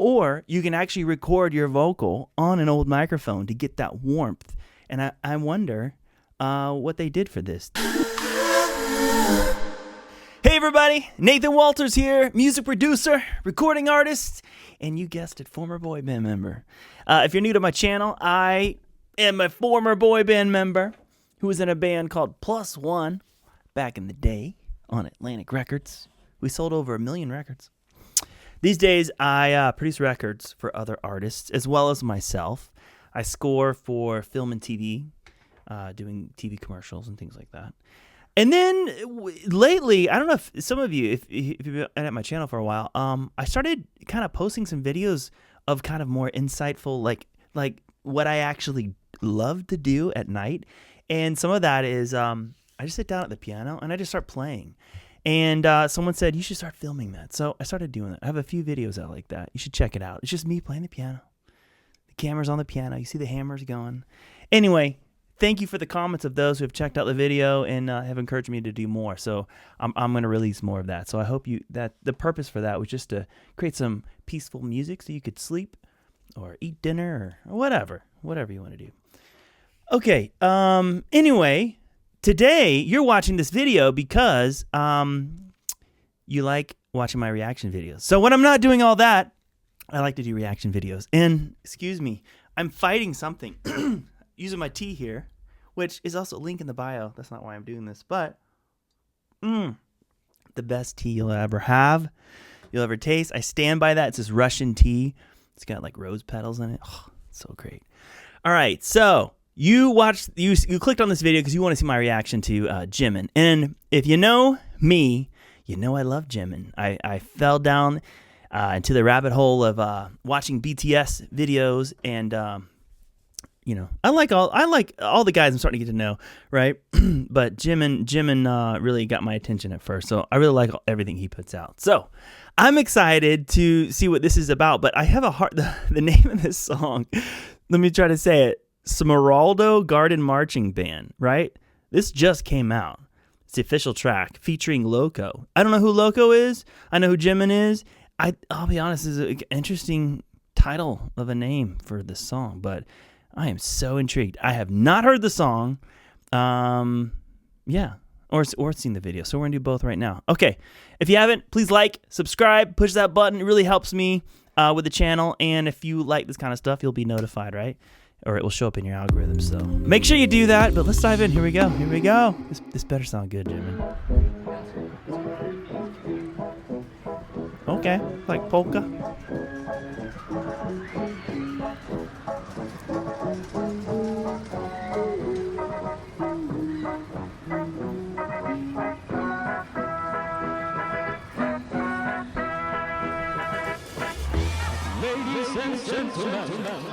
or you can actually record your vocal on an old microphone to get that warmth. And I wonder what they did for this. Hey everybody, Nathan Walters here, music producer, recording artist, and you guessed it, former boy band member. If you're new to my channel, I am a former boy band member who was in a band called Plus One back in the day on Atlantic Records. We sold over 1 million records. These days, I produce records for other artists as well as myself. I score for film and TV, doing TV commercials and things like that. And then lately, I don't know if some of you, if you've been at my channel for a while, I started kind of posting some videos of kind of more insightful, like what I actually love to do at night. And some of that is I just sit down at the piano and I just start playing. And someone said, you should start filming that. So I started doing that. I have a few videos out like that. You should check it out. It's just me playing the piano. The camera's on the piano. You see the hammers going. Anyway, thank you for the comments of those who have checked out the video and have encouraged me to do more. So I'm going to release more of that. So I hope that the purpose for that was just to create some peaceful music so you could sleep or eat dinner or whatever you want to do. Okay. Anyway, today you're watching this video because you like watching my reaction videos. So when I'm not doing all that, I like to do reaction videos. And excuse me, I'm fighting something. Using my tea here, which is also a link in the bio. That's not why I'm doing this, but the best tea you'll ever have, you'll ever taste. I stand by that. It's this Russian tea. It's got like rose petals in it. Oh, it's so great. All right, so you clicked on this video because you want to see my reaction to Jimin. And if you know me, you know I love Jimin. I fell down into the rabbit hole of watching BTS videos and you know, I like all the guys I'm starting to get to know, right? But Jimin really got my attention at first, so I really like everything he puts out. So I'm excited to see what this is about. But I have the name of this song. Let me try to say it: Smeraldo Garden Marching Band. Right? This just came out. It's the official track featuring Loco. I don't know who Loco is. I know who Jimin is. I'll be honest, this is an interesting title of a name for this song, but I am so intrigued. I have not heard the song, yeah, or seen the video. So we're gonna do both right now. Okay, if you haven't, please like, subscribe, push that button. It really helps me with the channel. And if you like this kind of stuff, you'll be notified, right? Or it will show up in your algorithm. So make sure you do that. But let's dive in. Here we go. Here we go. This better sound good, Jimin. Okay, like polka. Ladies and gentlemen,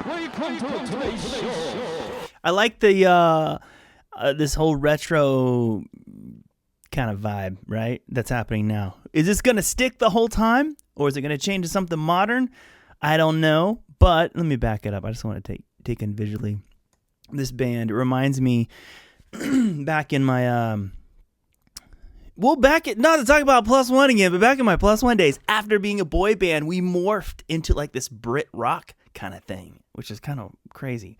welcome to today's show. I like the this whole retro kind of vibe, right? That's happening now. Is this gonna stick the whole time, or is it gonna change to something modern? I don't know, but let me back it up. I just want to take in visually this band. It reminds me back in my not to talk about Plus One again, but back in my Plus One days, after being a boy band, we morphed into like this Brit rock kind of thing, which is kind of crazy.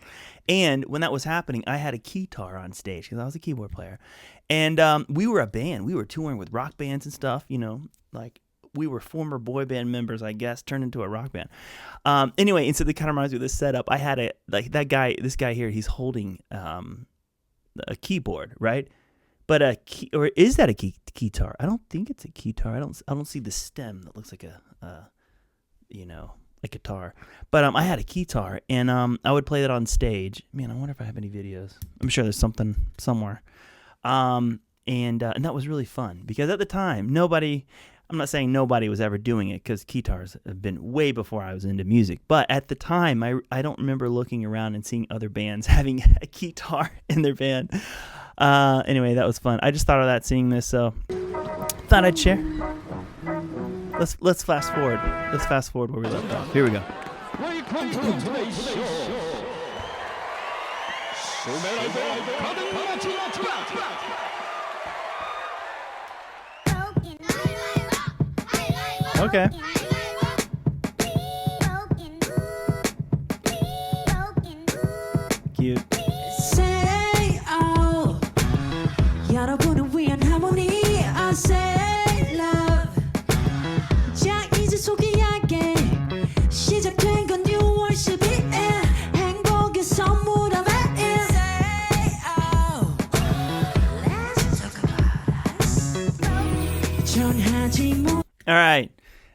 And when that was happening, I had a keytar on stage because I was a keyboard player. And we were a band. We were touring with rock bands and stuff, you know, like we were former boy band members, I guess, turned into a rock band. Anyway, and so that kind of reminds me of this setup. I had this guy here, he's holding a keyboard, right? But or is that a keytar? I don't think it's a keytar. I don't see the stem that looks like a guitar. But I had a keytar, and I would play that on stage. Man, I wonder if I have any videos. I'm sure there's something somewhere. And that was really fun because at the time, I'm not saying nobody was ever doing it because keytars have been way before I was into music. But at the time, I don't remember looking around and seeing other bands having a keytar in their band. Anyway, that was fun. I just thought of that seeing this, so thought I'd share. Let's fast forward. Let's fast forward where we left off. Here we go. Welcome to today's show. Okay. right.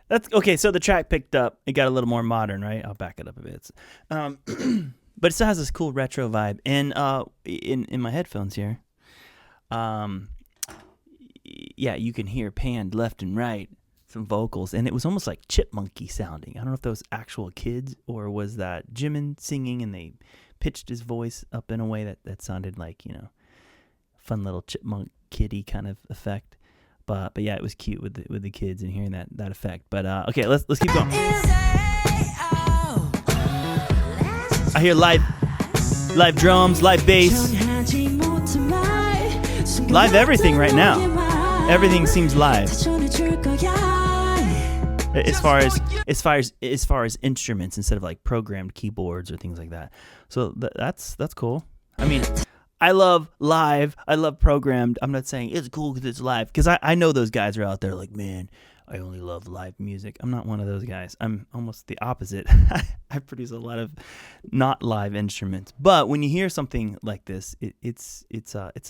That's okay. So the track picked up. It got a little more modern, right? I'll back it up a bit. But it still has this cool retro vibe. And in my headphones here, yeah, you can hear panned left and right some vocals, and it was almost like chipmunky sounding. I don't know if that was actual kids or was that Jimin singing, and they pitched his voice up in a way that sounded like, you know, fun little chipmunk kitty kind of effect. But yeah, it was cute with the kids and hearing that effect. But okay, let's keep going. I hear live drums, live bass, live everything right now. Everything seems live. As far as instruments instead of like programmed keyboards or things like that. So that's cool. I mean, I love live. I love programmed. I'm not saying it's cool because it's live, because I know those guys are out there like, man, I only love live music. I'm not one of those guys. I'm almost the opposite. I produce a lot of not live instruments. But when you hear something like this, it's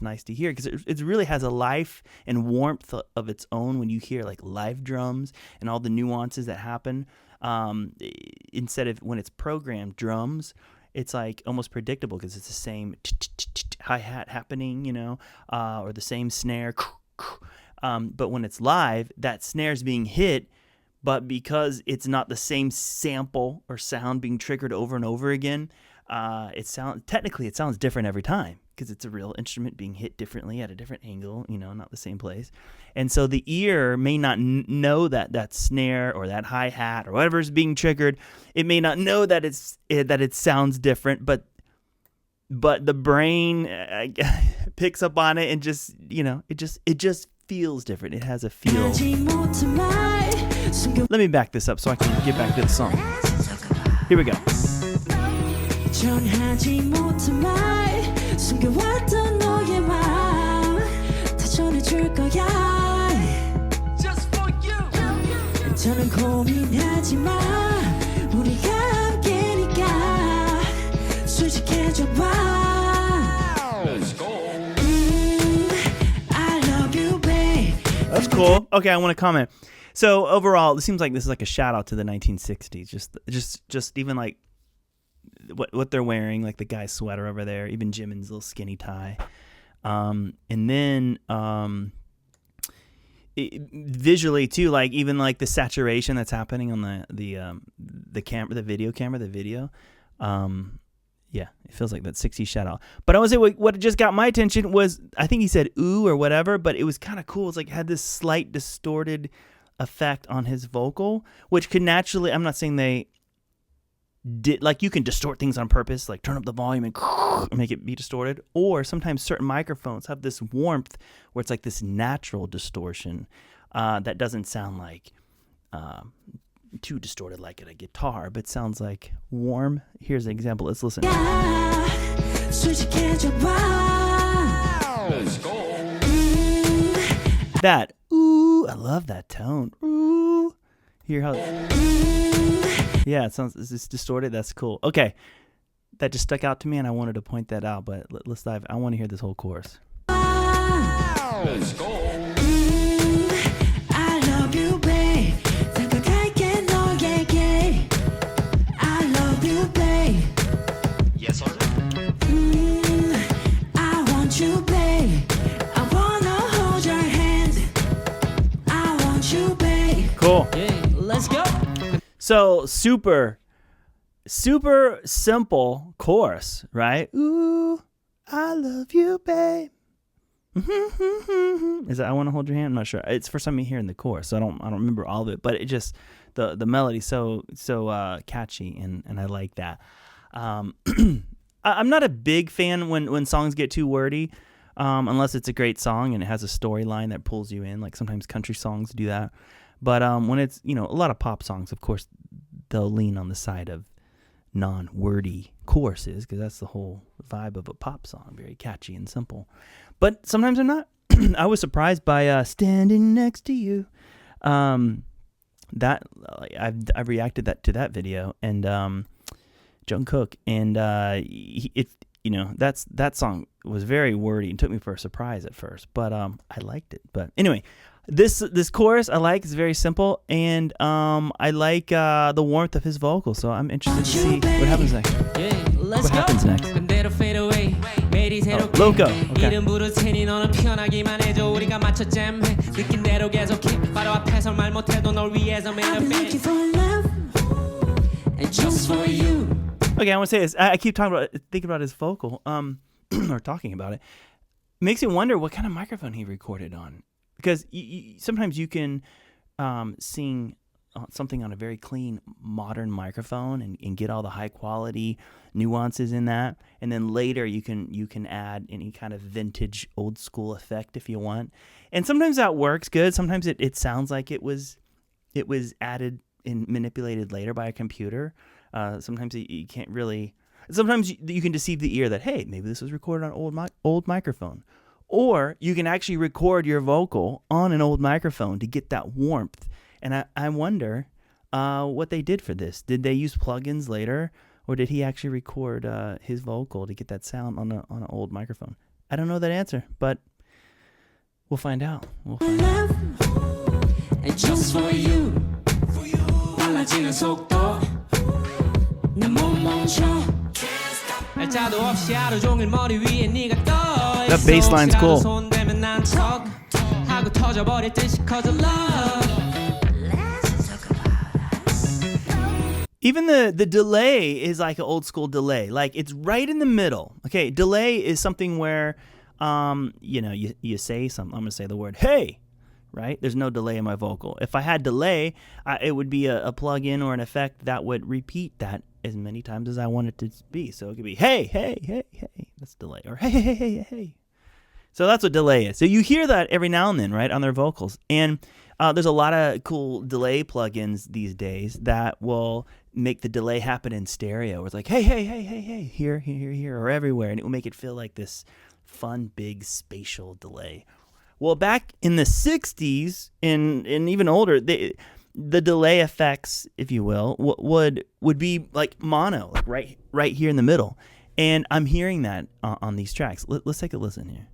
nice to hear, because it really has a life and warmth of its own when you hear like live drums and all the nuances that happen. Instead of when it's programmed drums, it's like almost predictable because it's the same hi-hat happening, you know, or the same snare. But when it's live, that snare's being hit, but because it's not the same sample or sound being triggered over and over again, it sounds different every time, because it's a real instrument being hit differently at a different angle, you know, not the same place. And so the ear may not know that snare or that hi-hat or whatever is being triggered. It may not know that it sounds different, but the brain picks up on it and just, you know, it just feels different. It has a feel. Let me back this up so I can get back to the song. Here we go. That's cool. Okay, I want to comment. So overall, it seems like this is like a shout out to the 1960s. Just even like what they're wearing, like the guy's sweater over there, even Jimin's little skinny tie, and then visually too, like even like the saturation that's happening on the camera, the video. Yeah, it feels like that 60s shout out. But I would say what just got my attention was, I think he said ooh or whatever, but it was kind of cool. It's like it had this slight distorted effect on his vocal, which could naturally, I'm not saying they did, like you can distort things on purpose, like turn up the volume and make it be distorted, or sometimes certain microphones have this warmth where it's like this natural distortion that doesn't sound like too distorted like a guitar, but sounds like warm. Here's an example. Let's listen. Let's go. That ooh, I love that tone. Ooh, hear how? Yeah, it's distorted. That's cool. Okay, that just stuck out to me, and I wanted to point that out. But let's dive. I want to hear this whole chorus. Let's go. Cool. Okay, let's go. So super simple chorus, right? Ooh, I love you, babe. Is that I Want to Hold Your Hand? I'm not sure. It's for some you hear in the chorus, so I don't remember all of it, but it just the melody's so catchy, and I like that. I'm not a big fan when songs get too wordy, unless it's a great song and it has a storyline that pulls you in. Like sometimes country songs do that. But when it's, you know, a lot of pop songs, of course, they'll lean on the side of non-wordy choruses, because that's the whole vibe of a pop song, very catchy and simple. But sometimes they're not. I was surprised by Standing Next to You. That I've reacted to that video, and Jungkook, and you know, that song was very wordy and took me for a surprise at first, but I liked it. But anyway, This chorus I like. It's very simple, and I like the warmth of his vocals. So I'm interested to see what happens next. What happens next? Oh, Loco. Okay. Okay, I want to say this. I keep thinking about his vocal, or talking about it. Makes you wonder what kind of microphone he recorded on, because sometimes you can sing something on a very clean modern microphone and get all the high quality nuances in that, and then later you can add any kind of vintage old school effect if you want, and sometimes that works good. Sometimes it sounds like it was added and manipulated later by a computer. Sometimes you can't really. Sometimes you can deceive the ear that, hey, maybe this was recorded on old microphone. Or you can actually record your vocal on an old microphone to get that warmth. And I wonder what they did for this. Did they use plugins later? Or did he actually record his vocal to get that sound on an old microphone? I don't know that answer, but we'll find out. And just for you. 빨라지는 속도 난 못 멈춰. That bass line's cool. Even the delay is like an old school delay. Like it's right in the middle. Okay, delay is something where you say something. I'm going to say the word hey, right? There's no delay in my vocal. If I had delay, it would be a plug-in or an effect that would repeat that as many times as I want it to be. So it could be hey, hey, hey, hey. That's delay. Or hey, hey, hey, hey, hey. So that's what delay is. So you hear that every now and then, right, on their vocals. And there's a lot of cool delay plugins these days that will make the delay happen in stereo. Where it's like, hey, hey, hey, hey, hey, here, here, here, or everywhere. And it will make it feel like this fun, big, spatial delay. Well, back in the 60s and even older, the delay effects, if you will, would be like mono, like right here in the middle. And I'm hearing that on these tracks. Let's take a listen here.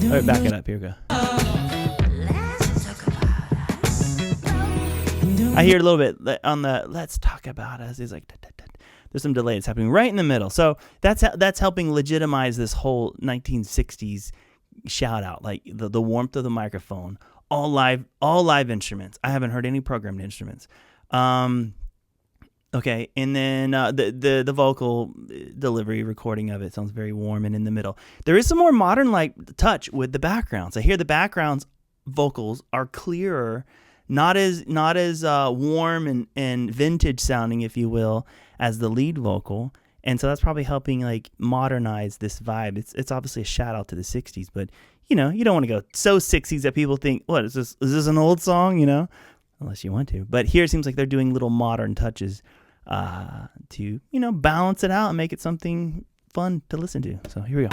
All right, back it up. Here we go. I hear it a little bit on the "Let's Talk About Us." It's like there's some delay. It's happening right in the middle. So that's helping legitimize this whole 1960s shout out, like the warmth of the microphone. All live instruments. I haven't heard any programmed instruments. Okay, and then the vocal delivery recording of it sounds very warm and in the middle. There is some more modern like touch with the backgrounds. I hear the backgrounds vocals are clearer, not as warm and vintage sounding, if you will, as the lead vocal. And so that's probably helping like modernize this vibe. It's obviously a shout out to the 60s, but you don't want to go so 60s that people think, what is this? Is this an old song? Unless you want to. But here it seems like they're doing little modern touches to balance it out and make it something fun to listen to. So here we go.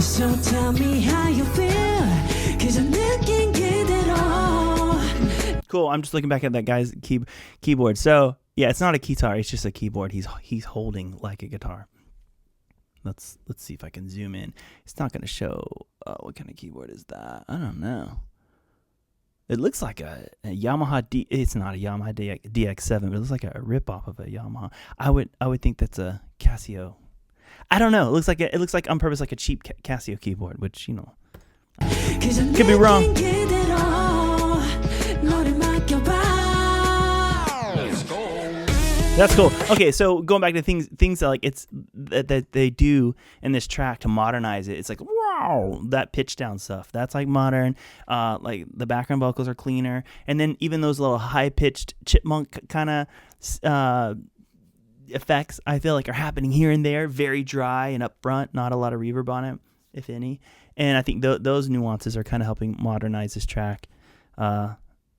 So tell me how you feel, 'cause I'm looking 그대로. Cool. I'm just looking back at that guy's keyboard. So yeah, it's not a guitar. It's just a keyboard. He's holding like a guitar. Let's see if I can zoom in. It's not going to show. What kind of keyboard is that? I don't know. It looks like a Yamaha It's not a Yamaha DX7, but it looks like a ripoff of a Yamaha. I would think that's a Casio. I don't know. It looks like on purpose like a cheap Casio keyboard, which could be wrong. That's cool. Okay, so going back to things that like that they do in this track to modernize it. It's like wow, that pitch down stuff. That's like modern. Like the background vocals are cleaner, and then even those little high pitched chipmunk kind of effects I feel like are happening here and there, very dry and upfront, not a lot of reverb on it, if any. And I think those nuances are kind of helping modernize this track.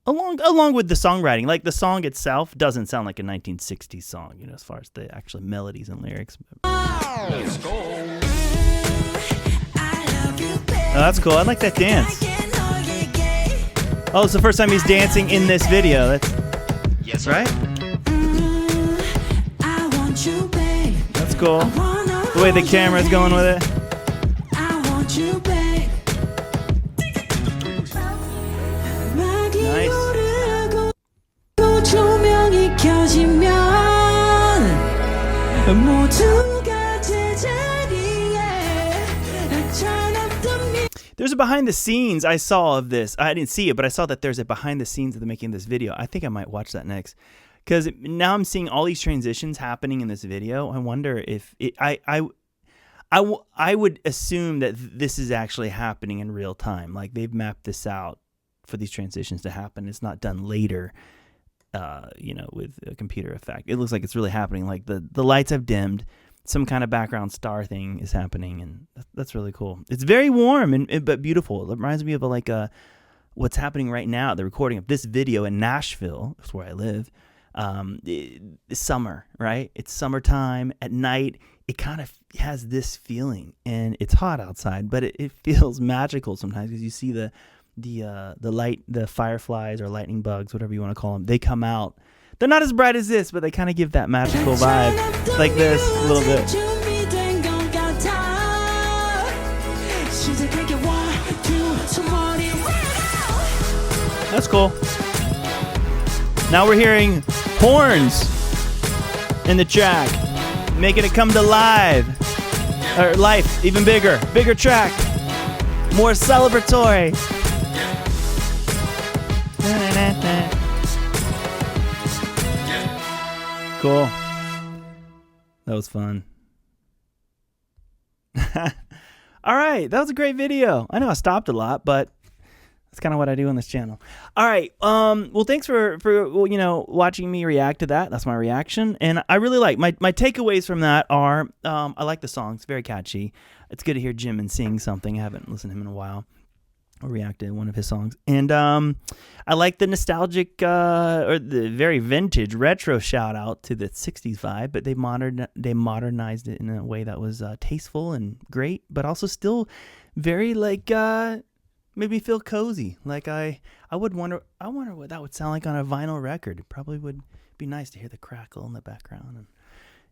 along with the songwriting. Like the song itself doesn't sound like a 1960s song, you know, as far as the actual melodies and lyrics. Let's go. Oh, that's cool. I like that dance. Oh, it's the first time he's dancing in this video. That's Yes, right. That's cool. The way the camera's going with it. Nice. There's a behind the scenes I saw of this. I didn't see it, but I saw that there's a behind the scenes of the making of this video. I think I might watch that next, because now I'm seeing all these transitions happening in this video. I wonder if I would assume that this is actually happening in real time. Like they've mapped this out for these transitions to happen. It's not done later, you know, with a computer effect. It looks like it's really happening. Like the lights have dimmed. Some kind of background star thing is happening, and that's really cool. It's very warm but beautiful. It reminds me of what's happening right now. The recording of this video in Nashville, that's where I live. It's summer, right? It's summertime at night. It kind of has this feeling, and it's hot outside, but it feels magical sometimes because you see the light, the fireflies or lightning bugs, whatever you want to call them. They come out. They're not as bright as this, but they kind of give that magical vibe, like this a little bit. That's cool. Now we're hearing horns in the track, making it come to life, even bigger track, more celebratory. Cool. That was fun. All right, that was a great video. I know I stopped a lot, but that's kind of what I do on this channel. All right. Well, thanks for you know, watching me react to that. That's my reaction, and I really like my takeaways from that are I like the song. It's very catchy. It's good to hear Jimin sing something. I haven't listened to him in a while. Or reacted to one of his songs, and I like the nostalgic or the very vintage retro shout out to the 60s vibe, but they modernized it in a way that was tasteful and great, but also still very like made me feel cozy. Like I wonder what that would sound like on a vinyl record. It probably would be nice to hear the crackle in the background. And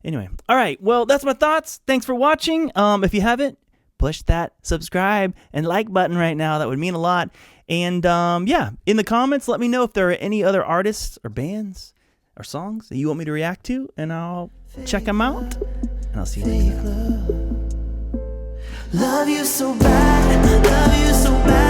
anyway, all right, well, that's my thoughts. Thanks for watching. If you haven't, push that subscribe and like button right now. That would mean a lot. And yeah, in the comments, let me know if there are any other artists or bands or songs that you want me to react to, and I'll check them out. And I'll see you next time. Love you so bad, love you so bad.